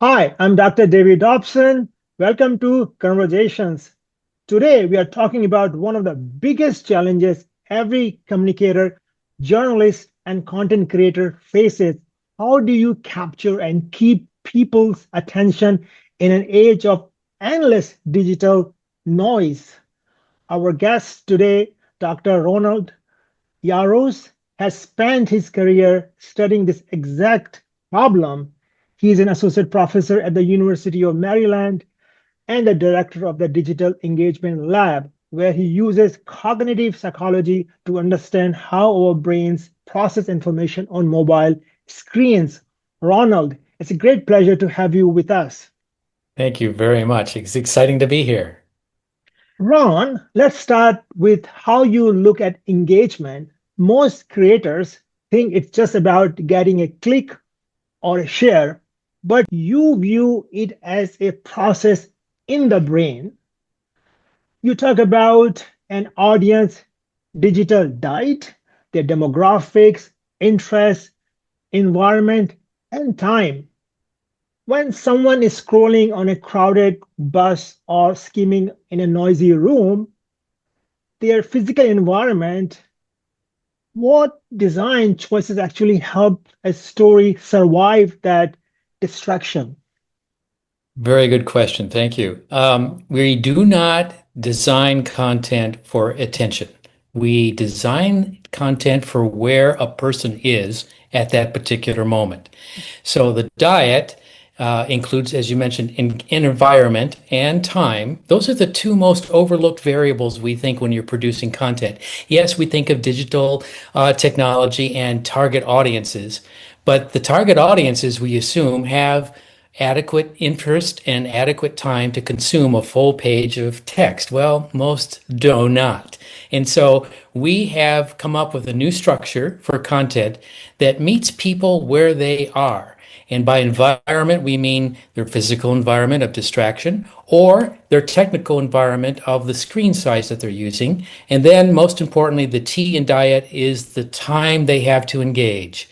Hi, I'm Dr. David Dobson. Welcome to Conversations. Today, we are talking about one of the biggest challenges every communicator, journalist, and content creator faces. How do you capture and keep people's attention in an age of endless digital noise? Our guest today, Dr. Ronald Yaros, has spent his career studying this exact problem. He is an associate professor at the University of Maryland and the director of the Digital Engagement Lab, where he uses cognitive psychology to understand how our brains process information on mobile screens. Ronald, it's a great pleasure to have you with us. Thank you very much. It's exciting to be here. Ron, let's start with how you look at engagement. Most creators think it's just about getting a click or a share, but you view it as a process in the brain. You talk about an audience digital diet, their demographics, interests, environment, and time. When someone is scrolling on a crowded bus or skimming in a noisy room, their physical environment, what design choices actually help a story survive that distraction? Very good question. Thank you. We do not design content for attention. We design content for where a person is at that particular moment. So the diet includes, as you mentioned, in environment and time. Those are the two most overlooked variables we think when you're producing content. Yes, we think of digital technology and target audiences, but the target audiences we assume have adequate interest and adequate time to consume a full page of text. Well, most do not. And so we have come up with a new structure for content that meets people where they are. And by environment, we mean their physical environment of distraction or their technical environment of the screen size that they're using. And then, most importantly, the T in diet is the time they have to engage.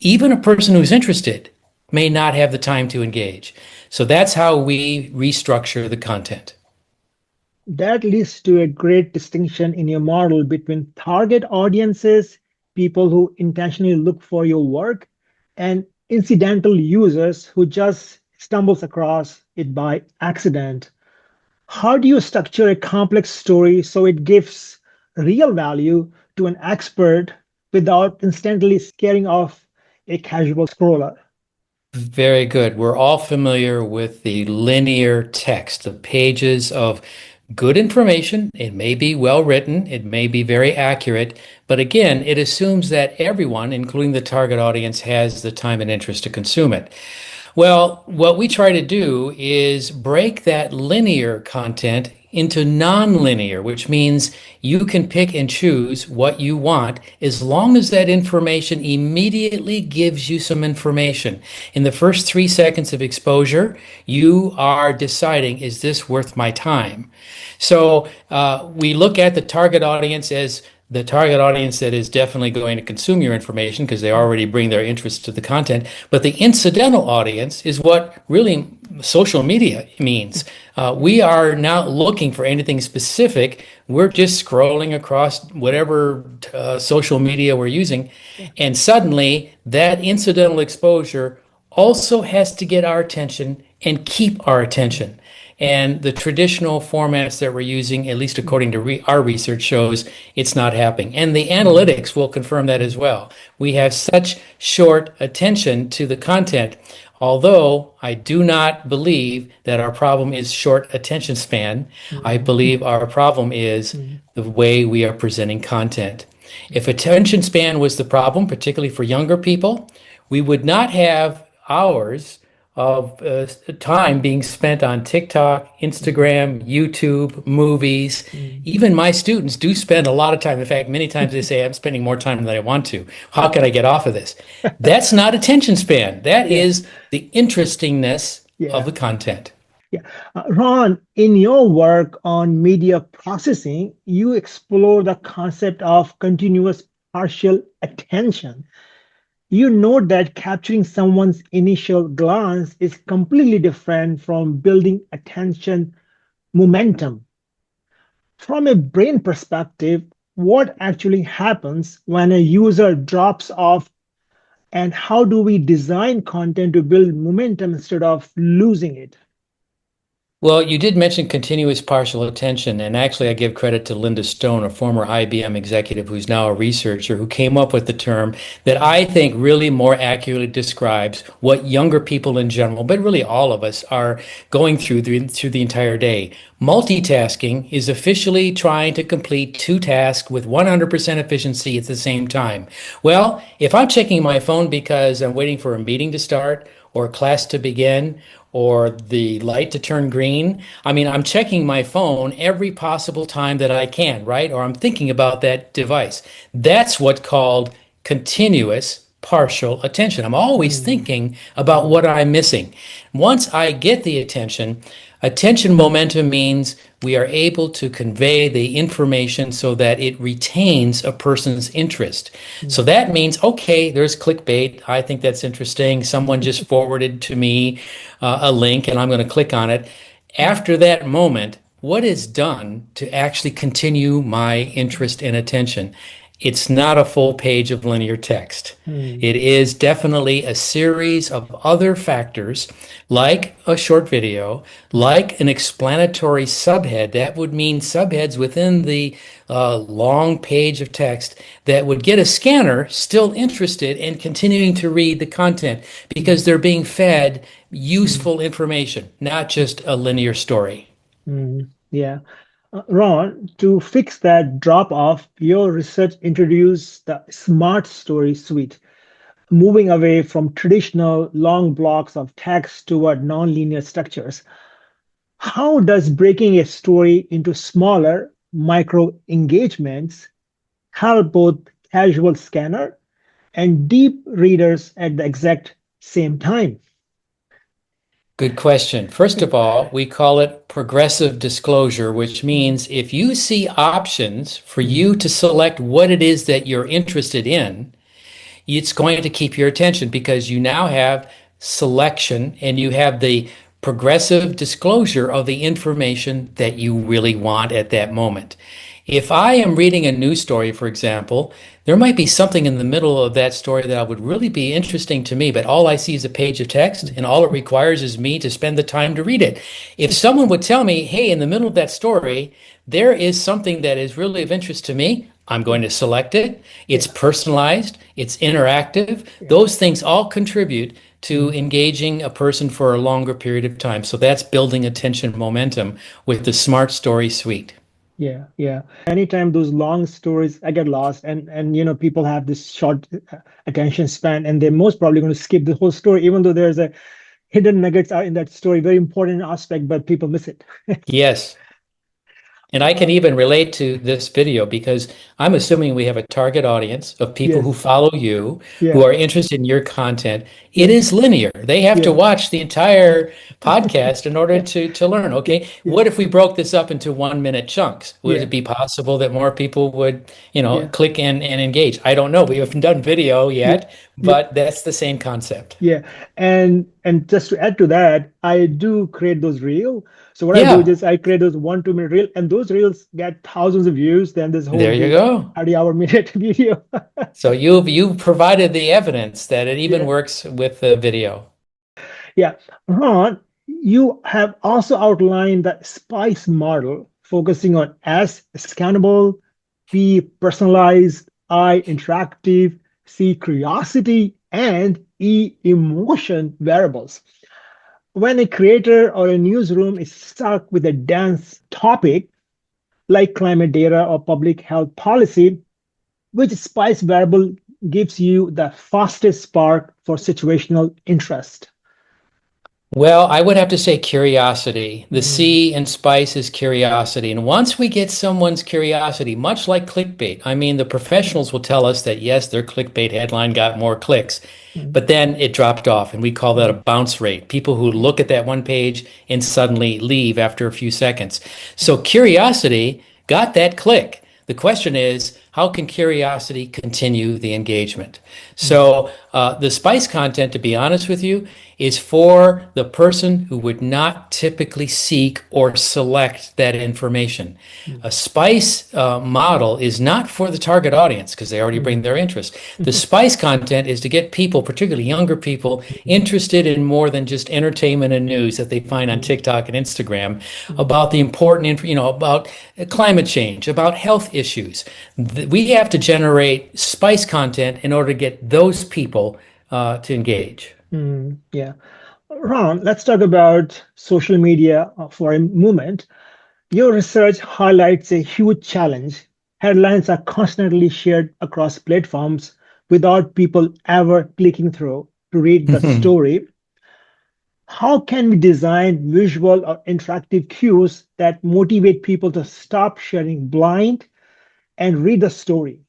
Even a person who's interested may not have the time to engage. So that's how we restructure the content. That leads to a great distinction in your model between target audiences, people who intentionally look for your work, and incidental users who just stumbles across it by accident. How do you structure a complex story so it gives real value to an expert without instantly scaring off a casual scroller? Very good. We're all familiar with the linear text, the pages of good information. It may be well written, it may be very accurate, but again, it assumes that everyone, including the target audience, has the time and interest to consume it. Well, what we try to do is break that linear content into non-linear, which means you can pick and choose what you want as long as that information immediately gives you some information. In the first 3 seconds of exposure, you are deciding, is this worth my time? So we look at the target audience as the target audience that is definitely going to consume your information because they already bring their interest to the content. But the incidental audience is what really social media means. We are not looking for anything specific. We're just scrolling across whatever social media we're using. And suddenly that incidental exposure also has to get our attention and keep our attention. And the traditional formats that we're using, at least according to our research, shows it's not happening. And the analytics will confirm that as well. We have such short attention to the content, although I do not believe that our problem is short attention span. I believe our problem is the way we are presenting content. If attention span was the problem, particularly for younger people, we would not have hours of time being spent on TikTok, Instagram, YouTube, movies. Even my students do spend a lot of time. In fact, many times they say, I'm spending more time than I want to. How can I get off of this? That's not attention span. That Yeah, is the interestingness of yeah. the content. Yeah. Ron, in your work on media processing, you explore the concept of continuous partial attention. You note that capturing someone's initial glance is completely different from building attention momentum. From a brain perspective, what actually happens when a user drops off, and how do we design content to build momentum instead of losing it? Well, you did mention continuous partial attention, and actually, I give credit to Linda Stone, a former IBM executive who's now a researcher, who came up with the term that I think really more accurately describes what younger people in general, but really all of us, are going through the entire day. Multitasking is officially trying to complete two tasks with 100% efficiency at the same time. Well, if I'm checking my phone because I'm waiting for a meeting to start or class to begin, or the light to turn green. I mean, I'm checking my phone every possible time that I can, right? Or I'm thinking about that device. That's what's called continuous partial attention. I'm always Mm, thinking about mm, what I'm missing. Once I get the attention, attention momentum means we are able to convey the information so that it retains a person's interest. So mm, that means, okay, there's clickbait. I think that's interesting. Someone just forwarded to me a link and I'm going to click on it. mm, After that moment, what is done to actually continue my interest and attention? It's not a full page of linear text. mm, It is definitely a series of other factors, like a short video, like an explanatory subhead. That would mean subheads within the long page of text that would get a scanner still interested in continuing to read the content mm, because they're being fed mm, useful information, not just a linear story. yeah. Ron, to fix that drop off, your research introduced the Smart Story Suite, moving away from traditional long blocks of text toward nonlinear structures. How does breaking a story into smaller micro engagements help both casual scanner and deep readers at the exact same time? Good question. First of all, we call it progressive disclosure, which means if you see options for Mhm, you to select what it is that you're interested in, it's going to keep your attention because you now have selection and you have the progressive disclosure of the information that you really want at that moment. If I am reading a news story, for example, there might be something in the middle of that story that would really be interesting to me, but all I see is a page of text and all it requires is me to spend the time to read it. If someone would tell me, hey, in the middle of that story, there is something that is really of interest to me, I'm going to select it. It's Yeah, personalized, it's interactive. yeah. Those things all contribute to Mm. engaging a person for a longer period of time. So that's building attention momentum with the Smart Story Suite. Yeah, yeah. Anytime those long stories, I get lost, and people have this short attention span, and they're most probably going to skip the whole story, even though there's a hidden nuggets out in that story, very important aspect, but people miss it. Yes. And I can Uh, even relate to this video because I'm assuming we have a target audience of people who yes, follow you, who yeah, are interested in your content. It yeah, is linear. They have to yeah, watch the entire podcast in order to learn. yeah, Okay, yeah, what if we broke this up into 1 minute chunks? Would yeah, it be possible that more people would, yeah, click and engage? I don't know. We haven't done video yeah, yet, yeah. but that's the same concept. Yeah, and just to add to that, I do create those reel. So what I do Yeah, is I create those 1 2 minute reel, and those reels get thousands of views. Then this whole there you big go. 30-hour minute video. So you've provided the evidence that it even Yeah, works with the video. yeah. Ron, you have also outlined the SPICE model, focusing on S, scannable, P, personalized, I, interactive, C, curiosity, and E, emotion variables. When a creator or a newsroom is stuck with a dense topic like climate data or public health policy, which spice variable gives you the fastest spark for situational interest? Well, I would have to say curiosity. The Mhm, C in spice is curiosity. And once we get someone's curiosity, much like clickbait, I mean, the mhm, professionals will tell us that yes, their clickbait headline got more clicks, mhm, but then it dropped off. And we call that a mhm, bounce rate. People who mhm, look at that one page and suddenly leave after a few seconds. So curiosity got that click. The question is, how can curiosity continue the engagement? mm, So the spice content, to be honest with you, is for the person who would not typically seek or select that information. mm, A spice model is not for the target audience because they already bring mm, their interest. The spice content is to get people, particularly younger people, mm, interested in more than just entertainment and news that they find on mm, TikTok and Instagram mm, about the important, about climate change, about health issues. We have to generate spice content in order to get those people to engage. yeah. Ron, let's talk about social media for a moment. Your research highlights a huge challenge. Headlines are constantly shared across platforms without people ever clicking through to read the story. How can we design visual or interactive cues that motivate people to stop sharing blind and read the story?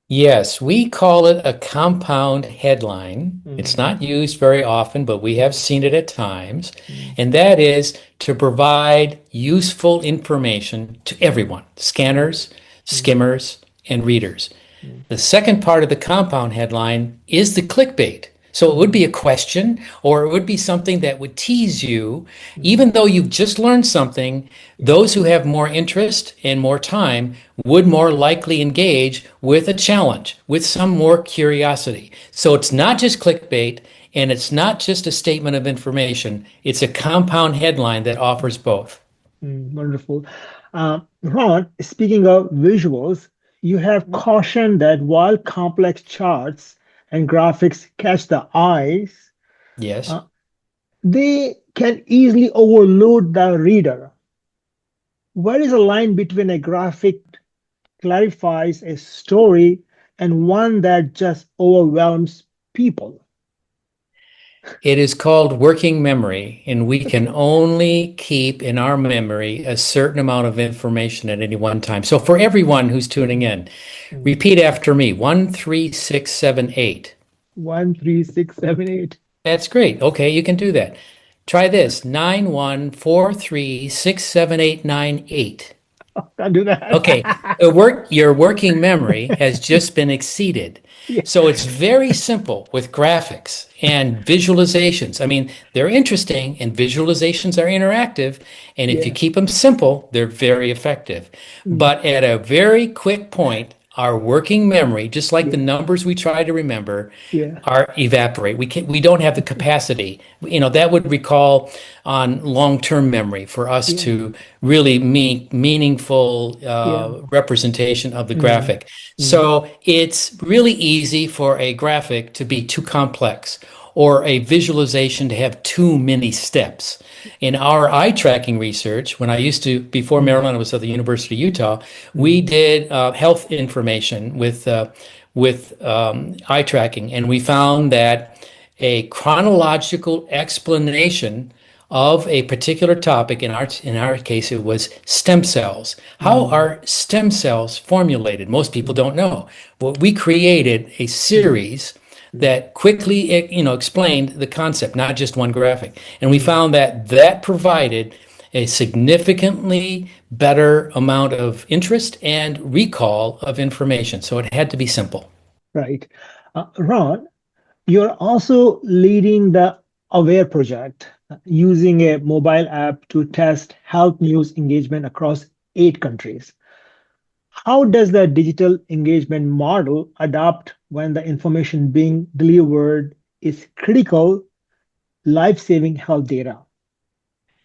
Yes, we call it a compound headline. It's Mm, not used very often, but we have seen it at times. mm, And that is to provide useful information to everyone, mm, scanners, mm, skimmers, and readers. mm, The second part of the compound headline is the clickbait. So it would mm, be a question or it would be something that would tease you. mm. Even though you've just learned something, Yeah. those who have more interest and more time would more likely engage with a challenge, with some more curiosity. So it's not just clickbait and it's not just a statement of information, it's a compound headline that offers both. Wonderful. Ron, speaking of visuals, you have cautioned that while complex charts and graphics catch the eyes, Yes. uh, they can easily overload the reader. Where is the line between a graphic clarifies a story and one that just overwhelms people? It is called working memory, and we can Okay. only keep in our memory a certain amount of information at any one time. So, for everyone who's tuning Mm, in, mm. repeat after me 13678. 1, 3, 6, 7, 8. That's great. Okay, you can do that. Try this 9143678998. Can't do that. Okay, your working memory has just been exceeded. Yeah. So it's very simple with graphics and visualizations. I mean, they're interesting and visualizations are interactive. And if you Yeah. keep them simple, they're very effective. Mm, But at a very quick point, our working memory, just like the yeah. numbers we try to remember, Yeah. are evaporate. We don't have the capacity. That would recall on long-term memory for us Yeah. to really make meaningful Yeah. representation of the Mm, graphic. mm, So it's really easy for a graphic to be too complex or a visualization to have too many steps. In our eye tracking research, when I used to, before mm, Maryland, I was at the University of Utah, we mm, did health information with eye tracking, and we found that a chronological explanation of a particular topic in our case it was stem cells. How mm, are stem cells formulated? Most people mm, don't know. Well, we created a mm, series mm, that quickly explained the concept, not just one graphic. And we mm. found that that provided a significantly better amount of interest and recall of information. So it had to be simple. Right. Ron, you're also leading the Aware project using a mobile app to test health news engagement across 8 countries. How does the digital engagement model adapt when the information being delivered is critical, life-saving health data?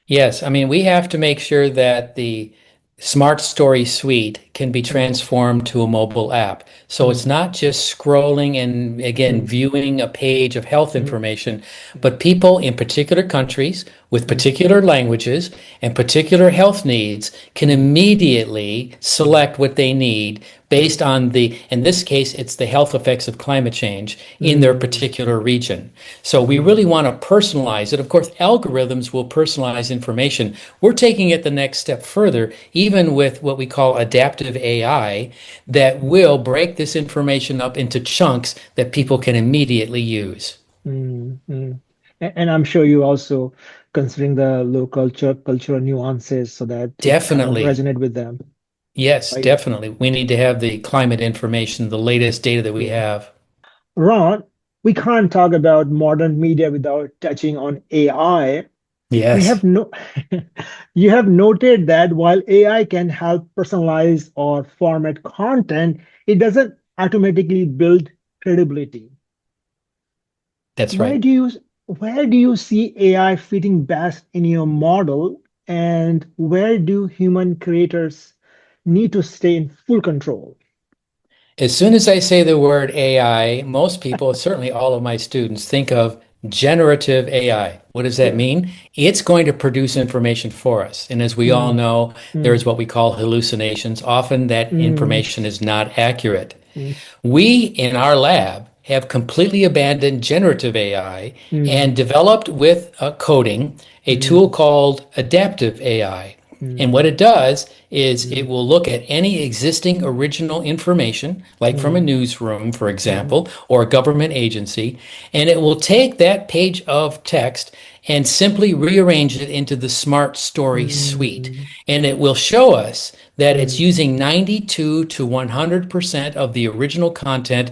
Yes, I mean, we have to make sure that the Smart Story suite can be Mm, transformed to a mobile app. So it's mm, not just scrolling and, again, mm, viewing a page of health mm, information, but people in particular countries with mm, particular languages and particular health needs can mm, immediately mm, select what they need based on in this case, it's the health effects of climate change in their mm, particular region. So we mm, really want to personalize it. Of course, algorithms will personalize information. We're taking it the next step further, even with what we call adaptive AI, that will break this information up into chunks that people can immediately use. mm. And I'm sure you also considering the local cultural nuances so that it kind of Definitely. resonate with them. Yes, right? definitely. We need to have the climate information, the latest data that we Yeah. have. Ron, we can't talk about modern media without touching on AI. We Yes. have no You have noted that while AI can help personalize or format content, it doesn't automatically build credibility. That's Where right. do you where do you see AI fitting best in your model, and where do human creators need to stay in full control? As soon as I say the word AI, most people, certainly all of my students, think of generative AI. What does that Yeah. mean? It's going to produce information for us. And as we all Mm, know, there is mm, what we call hallucinations. Often that mm, information is not accurate. mm, We in our lab have completely abandoned generative AI mm, and developed with coding a mm, tool called adaptive AI. And what mm, it does is it mm, will look at any existing original information, like from a mm, newsroom, for mm, example, or a government agency, and it will take that page of text and simply rearrange it into the Smart Story suite. mm, And it will show us that it's mm, using 92 to 100% of the original content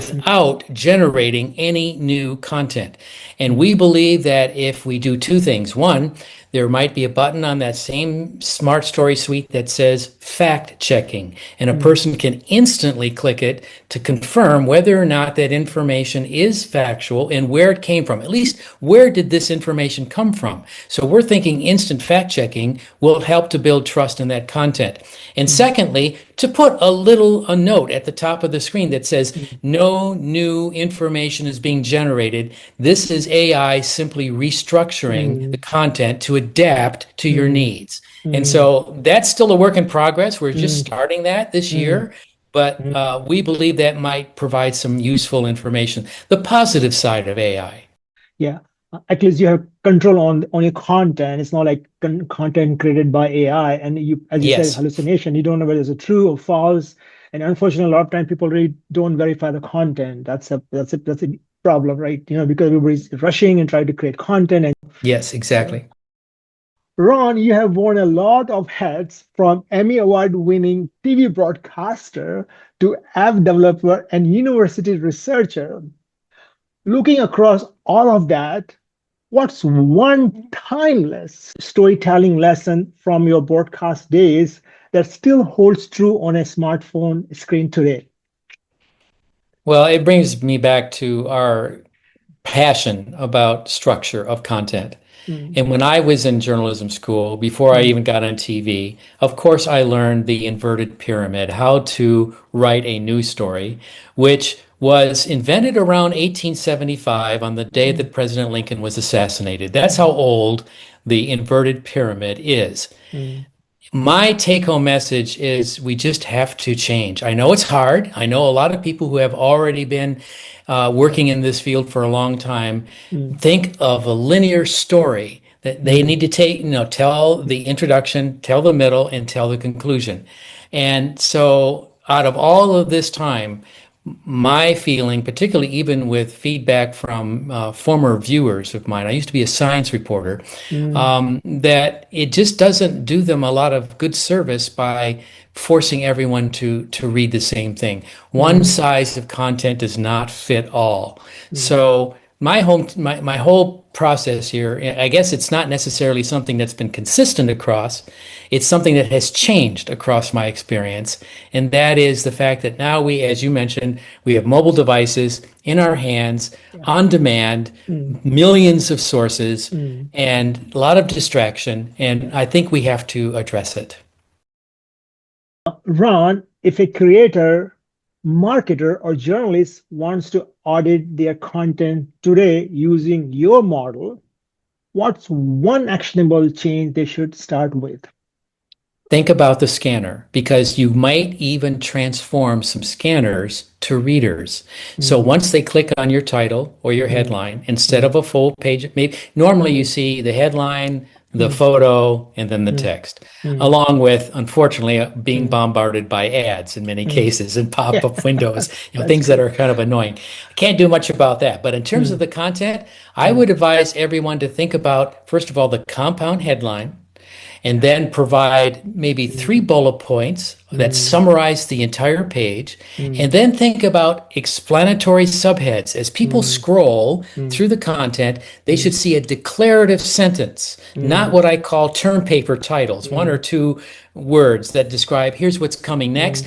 mm, without generating any new content. And mm, we believe that if we do two things, one, there might be a button on that same Smart Story suite that says fact checking, and a mm, person can instantly click it to confirm whether or not that information is factual and where it came from. At least, where did this information come from? So we're thinking instant fact checking will help to build trust in that content. And mm, secondly, to put a note at the top of the screen that says no new information is being generated. This is AI simply restructuring the mm, content to adapt to your mm, needs. And mm, so that's still a work in progress. We're just mm, starting that this mm, year, but mm. we believe that might provide some useful information. The positive side of AI. Yeah. At least you have control on your content. It's not like content created by AI, and as you said, Yes. hallucination. You don't know whether it's a true or false. And unfortunately, a lot of time people really don't verify the content. That's a problem, right? Because everybody's rushing and trying to create content. And Yes, exactly. Ron, you have worn a lot of hats, from Emmy Award-winning TV broadcaster to app developer and university researcher. Looking across all of that, what's one timeless storytelling lesson from your broadcast days that still holds true on a smartphone screen today? Well, it brings me back to our passion about structure of content. Mm, And when I was in journalism school, before I mm, even got on TV, of course, I learned the inverted pyramid, how to write a news story, which was invented around 1875 on the day mm, that President Lincoln was assassinated. That's how mm, old the inverted pyramid is. mm, My take home message is we just have to change. I know it's hard. I know a lot of people who have already been working in this field for a long time mm, think of a linear story that they mm, need to take, tell the introduction, tell the middle, and tell the conclusion. And so, out of all of this time, my feeling, particularly even with feedback from former viewers of mine, I used to be a science reporter, mm, that it just doesn't do them a lot of good service by forcing everyone to read the same thing. One mm, size of content does not fit all. mm, So my whole process here, I guess it's not necessarily something that's been consistent across. It's something that has changed across my experience, and that is the fact that now we, as you mentioned, we have mobile devices in our hands, yeah, on demand, mm, millions of sources, mm. and a lot of distraction, and I think we have to address it. Ron, if a creator, marketer, or journalist wants to audit their content today using your model, what's one actionable change they should start with? Think about the scanner because you might even transform some scanners to readers. So Mm, once they click on your title or your mm, headline, instead mm, of a full page, maybe normally you mm, see the headline, the mm, photo, and then the mm, text, mm, along with, unfortunately, being mm, bombarded by ads in many mm. cases and Yeah, pop-up windows, that's things that true. are kind of annoying. I can't do much about that. But in terms of Mm, the content, I mm, would advise everyone to think about, first of all, the compound headline and then provide maybe three mm, bullet points that mm, summarize the entire page, and mm, then think about explanatory subheads. As people mm, scroll mm, through the content, they should mm, see a declarative sentence, not mm, what I call term paper titles, one or mm, two words that describe here's what's coming next. mm,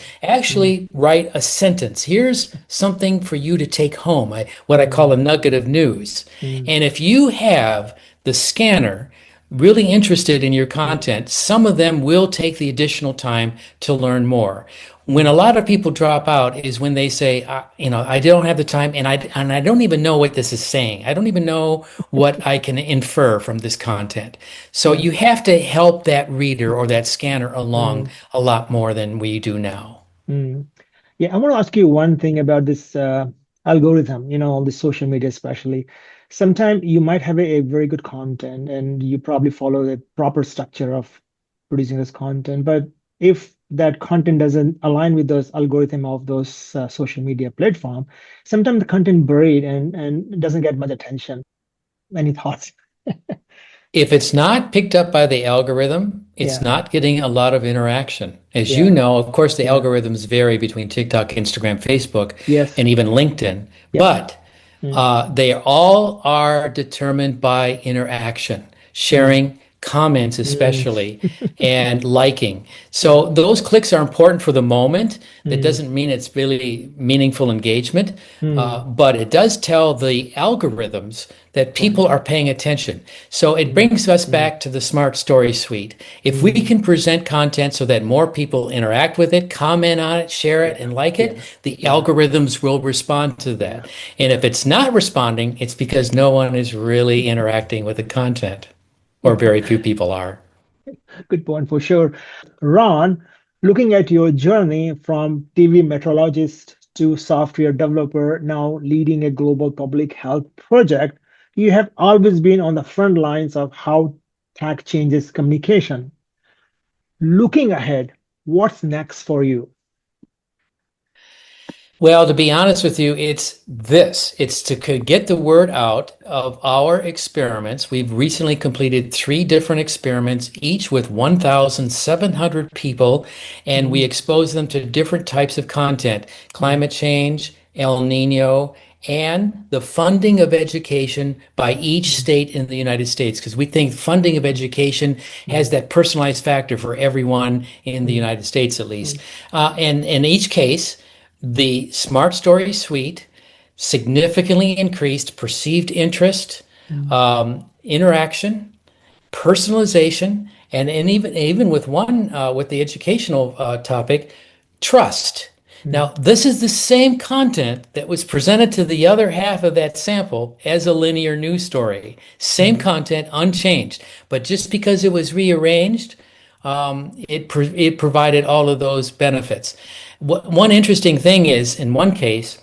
mm, Actually, write a sentence. Here's something for you to take home, what I call a mm, nugget of news. mm, And if you have the scanner really interested in your mm, content, some of them will take the additional time to learn more. When a mm. lot of people drop out is when they say, I don't have the time, and I don't even know what this is saying. I don't even know what I can infer from this content. So Yeah. you have to help that reader or that scanner along Mm, a lot more than we do now. mm. Yeah, I want to ask you one thing about this algorithm, all the social media especially. Sometimes you might have a very good content and you probably follow the proper structure of producing this content. But if that content doesn't align with those algorithm of those social media platform, sometimes the content buried and doesn't get much attention. Any thoughts? If it's not picked up by the algorithm, it's Yeah, not getting a lot of interaction. As you yeah, know, of course, the yeah. algorithms vary between TikTok, Instagram, Facebook, Yes. and even LinkedIn, Yep. but Mm, they all are determined by interaction, mm, sharing, comments mm, especially, and liking. So those clicks are important for the moment. That mm, doesn't mean it's really meaningful engagement, mm. but it does tell the algorithms that Right. people are paying attention. So it Mm, brings us mm, back to the Smart Story Suite. If we mm. can present content so that more people interact with it, comment on it, share it, Yeah, and like it, yeah, the yeah, algorithms will respond to yeah, that. And if yeah. it's not responding, it's because no one is really interacting with the content, or Yeah, very few people are. good point for sure. Ron, looking at your journey from TV meteorologist to software developer, now leading a global public health project, you have always been on the front lines of how tech changes communication. Looking ahead, what's next for you? Well, to be honest with you, it's this. It's to get the word out of our experiments. We've recently completed three different experiments, each with 1,700 people, and we Mm, expose them to different types of content, mm, climate change, El Nino, and the funding of education by each mm, state in the United States, because we think funding of education has mm, that personalized factor for everyone in the mm, United States, at least. mm, And in each case, the Smart Story Suite significantly increased perceived interest, mm, interaction, personalization, and even with one with the educational topic, trust. mm, Now, this is the same content that was presented to the other half of that sample as a linear news story. Same mm, content, unchanged, but just because it was rearranged, it provided all of those benefits. One interesting thing is, in one case,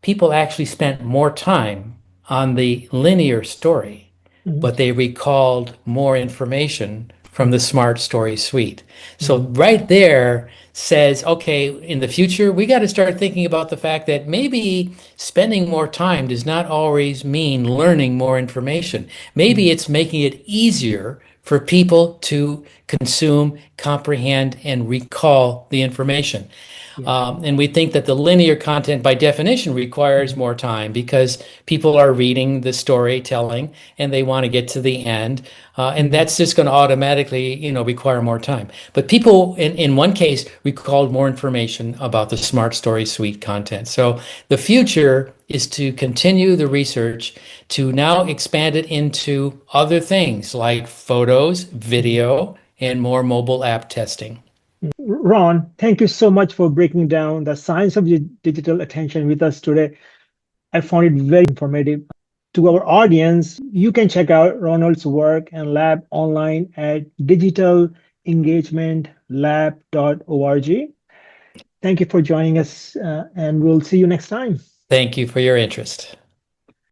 people actually spent more time on the linear story, mm, but they recalled more information from the mm, Smart Story Suite. So mm, right there says, okay, in the future, we got to start thinking about the fact that maybe spending more time does not always mean learning more information. Maybe mm. it's making it easier for people to consume, comprehend, and recall the information. Yeah. And we think that the linear content, by definition, requires Mm, more time because people are reading the storytelling and they want to get to the end. And mm, that's just going to automatically, require more time. But people, in one case, recalled more information about the Smart Story Suite content. So the future is to continue the research to now expand it into other things like photos, mm. video, and more mobile app testing. Ron, thank you so much for breaking down the science of digital attention with us today. I found it very informative. To our audience, you can check out Ronald's work and lab online at digitalengagementlab.org. Thank you for joining us, and we'll see you next time. Thank you for your interest.